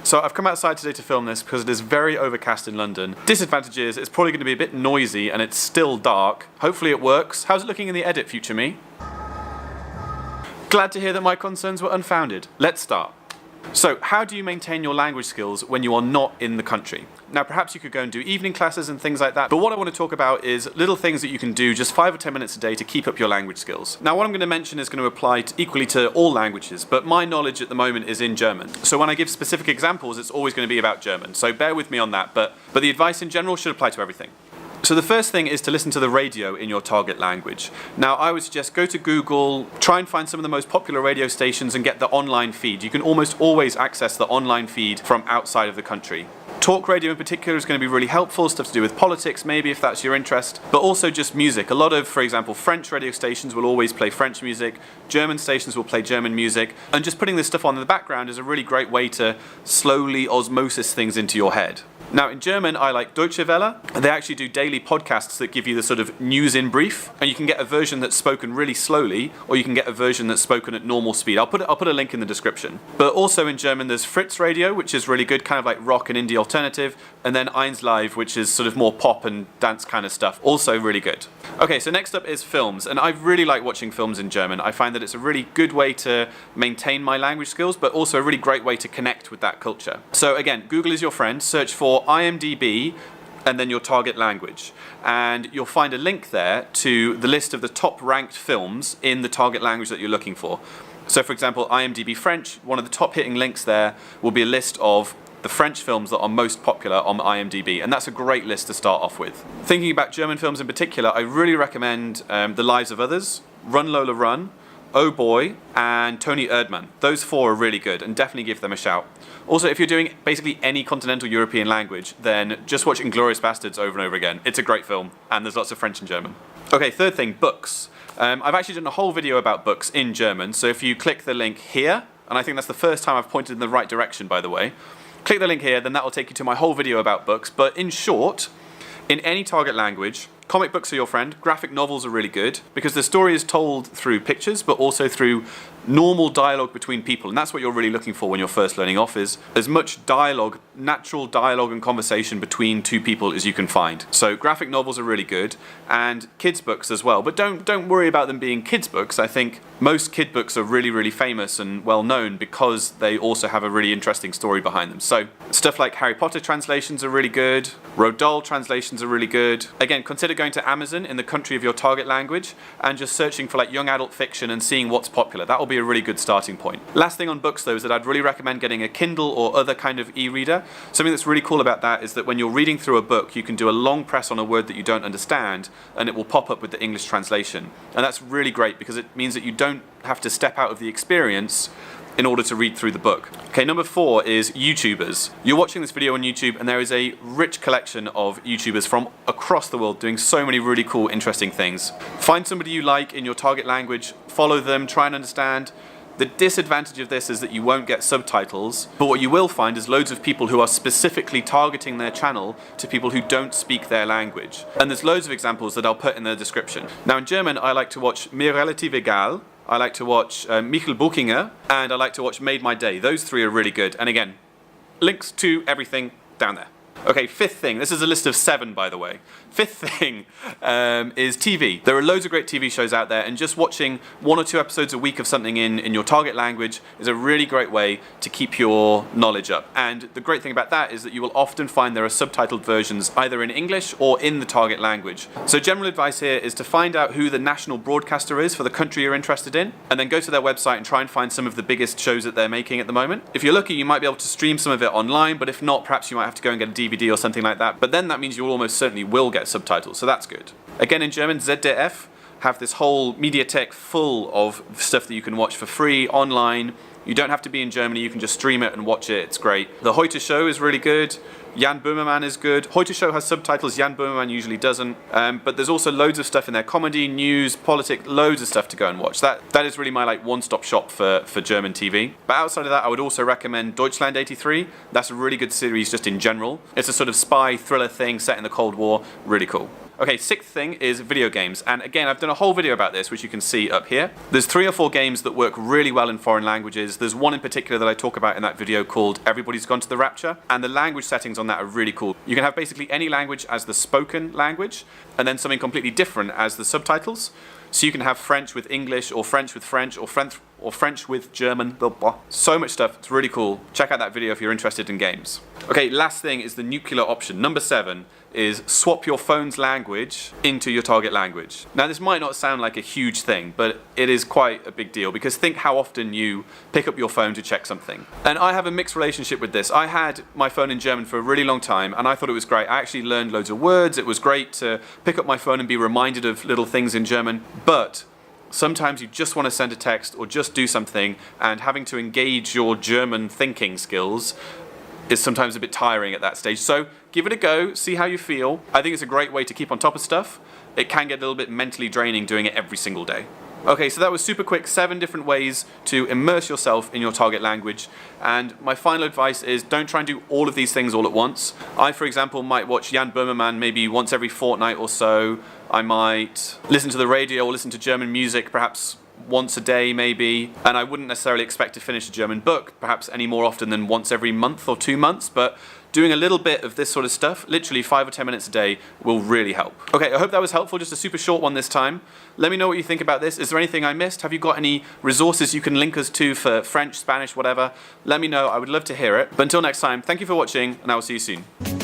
So I've come outside today to film this because it is very overcast in London. Disadvantage is it's probably going to be a bit noisy and it's still dark. Hopefully it works. How's it looking in the edit, future me? Glad to hear that my concerns were unfounded. Let's start. So, how do you maintain your language skills when you are not in the country? Now, perhaps you could go and do evening classes and things like that, but what I want to talk about is little things that you can do just 5 or 10 minutes a day to keep up your language skills. Now, what I'm going to mention is going to apply equally to all languages, but my knowledge at the moment is in German. So when I give specific examples, it's always going to be about German. So bear with me on that, but the advice in general should apply to everything. So the first thing is to listen to the radio in your target language. Now I would suggest go to Google, try and find some of the most popular radio stations and get the online feed. You can almost always access the online feed from outside of the country. Talk radio in particular is going to be really helpful, stuff to do with politics maybe if that's your interest, but also just music. A lot of, for example, French radio stations will always play French music, German stations will play German music, and just putting this stuff on in the background is a really great way to slowly osmosis things into your head. Now in German I like Deutsche Welle. They actually do daily podcasts that give you the sort of news in brief, and you can get a version that's spoken really slowly or you can get a version that's spoken at normal speed. I'll put a link in the description. But also in German there's Fritz Radio, which is really good, kind of like rock and indie alternative, and then 1 Live, which is sort of more pop and dance kind of stuff, also really good. Okay, so next up is films, and I really like watching films in German. I find that it's a really good way to maintain my language skills, but also a really great way to connect with that culture. So again, Google is your friend, search for IMDb and then your target language, and you'll find a link there to the list of the top ranked films in the target language that you're looking for. So for example, IMDb French, one of the top hitting links there will be a list of the French films that are most popular on IMDb, and that's a great list to start off with. Thinking about German films in particular, I really recommend The Lives of Others, Run Lola Run, Oh Boy, and Tony Erdmann. Those 4 are really good, and definitely give them a shout. Also, if you're doing basically any continental European language, then just watch Inglourious Basterds over and over again. It's a great film, and there's lots of French and German. Okay, third thing, books. I've actually done a whole video about books in German, so if you click the link here, and I think that's the first time I've pointed in the right direction, by the way, click the link here, then that will take you to my whole video about books. But in short, in any target language, comic books are your friend, graphic novels are really good, because the story is told through pictures, but also through normal dialogue between people, and that's what you're really looking for when you're first learning off, is as much dialogue, natural dialogue and conversation between 2 people as you can find. So graphic novels are really good, and kids books as well, but don't worry about them being kids books. I think most kid books are really, really famous and well known because they also have a really interesting story behind them. So stuff like Harry Potter translations are really good, Roald Dahl translations are really good. Again, consider going to Amazon in the country of your target language and just searching for like young adult fiction and seeing what's popular. That will be a really good starting point. Last thing on books though is that I'd really recommend getting a Kindle or other kind of e-reader. Something that's really cool about that is that when you're reading through a book, you can do a long press on a word that you don't understand and it will pop up with the English translation. And that's really great because it means that you don't have to step out of the experience in order to read through the book. Okay, number 4 is YouTubers. You're watching this video on YouTube and there is a rich collection of YouTubers from across the world doing so many really cool, interesting things. Find somebody you like in your target language, follow them, try and understand. The disadvantage of this is that you won't get subtitles, but what you will find is loads of people who are specifically targeting their channel to people who don't speak their language. And there's loads of examples that I'll put in the description. Now in German, I like to watch Mir relativ egal, I like to watch Michael Buchinger, and I like to watch Made My Day. Those 3 are really good. And again, links to everything down there. Okay, 5th thing. This is a list of 7, by the way. 5th thing is TV. There are loads of great TV shows out there, and just watching 1 or 2 episodes a week of something in your target language is a really great way to keep your knowledge up. And the great thing about that is that you will often find there are subtitled versions either in English or in the target language. So general advice here is to find out who the national broadcaster is for the country you're interested in, and then go to their website and try and find some of the biggest shows that they're making at the moment. If you're lucky, you might be able to stream some of it online, but if not, perhaps you might have to go and get a DVD or something like that. But then that means you almost certainly will get subtitles, so that's good. Again, in German, ZDF have this whole Mediathek full of stuff that you can watch for free online. You don't have to be in Germany, you can just stream it and watch it, it's great. The Heute Show is really good. Jan Böhmermann is good. Heute Show has subtitles, Jan Böhmermann usually doesn't. But there's also loads of stuff in there, comedy, news, politics, loads of stuff to go and watch. That is really my like one-stop shop for German TV. But outside of that, I would also recommend Deutschland 83. That's a really good series just in general. It's a sort of spy thriller thing set in the Cold War, really cool. Okay, sixth thing is video games. And again, I've done a whole video about this, which you can see up here. There's 3 or 4 games that work really well in foreign languages. There's one in particular that I talk about in that video called Everybody's Gone to the Rapture. And the language settings on that are really cool. You can have basically any language as the spoken language, and then something completely different as the subtitles. So you can have French with English, or French with French, or French with German. So much stuff. It's really cool. Check out that video if you're interested in games. Okay, last thing is the nuclear option. Number 7 is swap your phone's language into your target language. Now this might not sound like a huge thing, but it is quite a big deal, because think how often you pick up your phone to check something. And I have a mixed relationship with this. I had my phone in German for a really long time, and I thought it was great. I actually learned loads of words. It was great to pick up my phone and be reminded of little things in German. But sometimes you just want to send a text or just do something, and having to engage your German thinking skills is sometimes a bit tiring at that stage. So give it a go, see how you feel. I think it's a great way to keep on top of stuff. It can get a little bit mentally draining doing it every single day. Okay, so that was super quick, 7 different ways to immerse yourself in your target language. And my final advice is don't try and do all of these things all at once. I, for example, might watch Jan Böhmermann maybe once every fortnight or so. I might listen to the radio or listen to German music perhaps once a day maybe, and I wouldn't necessarily expect to finish a German book perhaps any more often than once every month or 2 months, but doing a little bit of this sort of stuff, literally 5 or 10 minutes a day, will really help. Okay, I hope that was helpful, just a super short one this time. Let me know what you think about this. Is there anything I missed? Have you got any resources you can link us to for French, Spanish, whatever? Let me know, I would love to hear it. But until next time, thank you for watching, and I will see you soon.